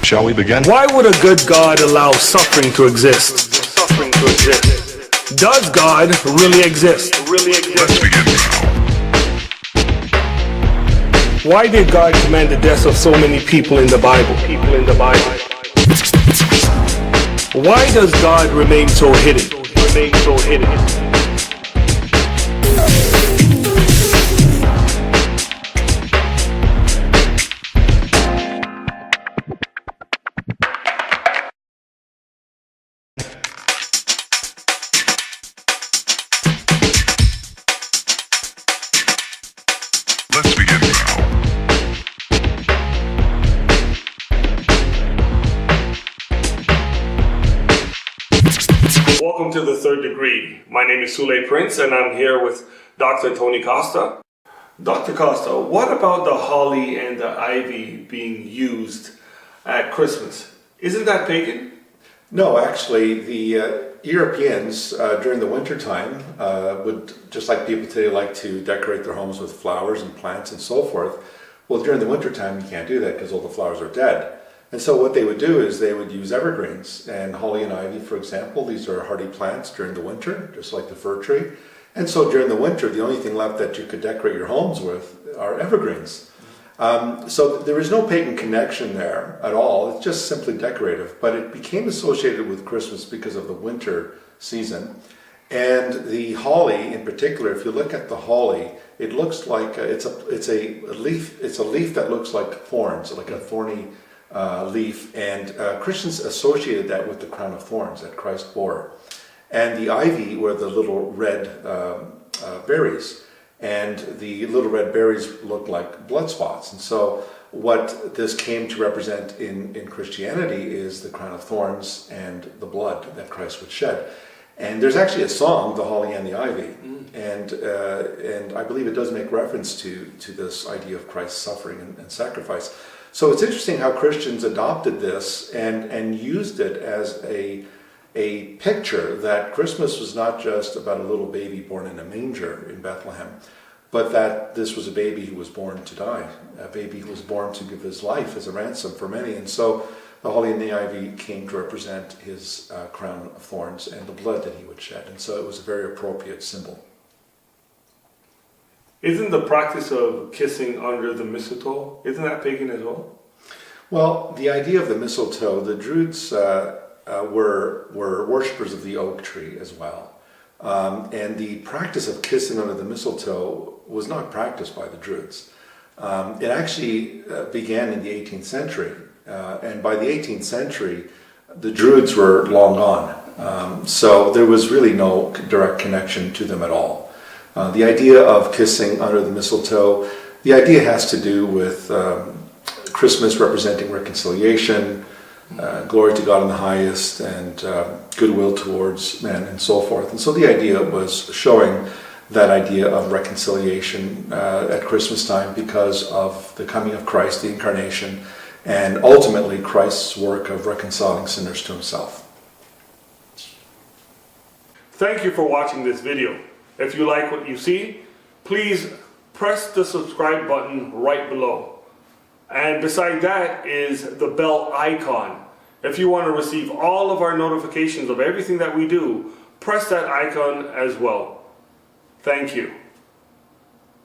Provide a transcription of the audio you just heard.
Shall we begin? Why would a good God allow suffering to exist? Does God really exist? Let's begin now. Why did God command the deaths of so many people in the Bible? Why does God remain so hidden? Let's begin now. Welcome to the Third Degree. My name is Sule Prince and I'm here with Dr. Tony Costa. Dr. Costa, what about the holly and the ivy being used at Christmas? Isn't that pagan? No, actually, the Europeans during the winter time would, just like people today, like to decorate their homes with flowers and plants and so forth. Well, during the winter time, you can't do that because all the flowers are dead. And so what they would do is they would use evergreens, and holly and ivy, for example, these are hardy plants during the winter, just like the fir tree. And so during the winter, the only thing left that you could decorate your homes with are evergreens. So there is no pagan connection there at all. It's just simply decorative, but it became associated with Christmas because of the winter season. And the holly in particular, if you look at the holly, it looks like it's a leaf that looks like thorns, like a thorny leaf, and Christians associated that with the crown of thorns that Christ bore. And the ivy were the little red berries. And the little red berries look like blood spots. And so what this came to represent in Christianity is the crown of thorns and the blood that Christ would shed. And there's actually a song, The Holly and the Ivy, and I believe it does make reference to this idea of Christ's suffering and sacrifice. So it's interesting how Christians adopted this and used it as a picture that Christmas was not just about a little baby born in a manger in Bethlehem, but that this was a baby who was born to die, a baby who was born to give his life as a ransom for many. And so the holly and the ivy came to represent his crown of thorns and the blood that he would shed. And so it was a very appropriate symbol. Isn't the practice of kissing under the mistletoe, isn't that pagan as well? Well, the idea of the mistletoe, the Druids were worshippers of the oak tree as well. And the practice of kissing under the mistletoe was not practiced by the Druids. It actually began in the 18th century. And by the 18th century, the Druids were long gone. So there was really no direct connection to them at all. The idea of kissing under the mistletoe, the idea has to do with Christmas representing reconciliation, glory to God in the highest, and goodwill towards men and so forth. And so the idea was showing that idea of reconciliation at Christmas time because of the coming of Christ, the incarnation, and ultimately Christ's work of reconciling sinners to himself. Thank you for watching this video. If you like what you see, please press the subscribe button right below. And beside that is the bell icon. If you want to receive all of our notifications of everything that we do, press that icon as well. Thank you.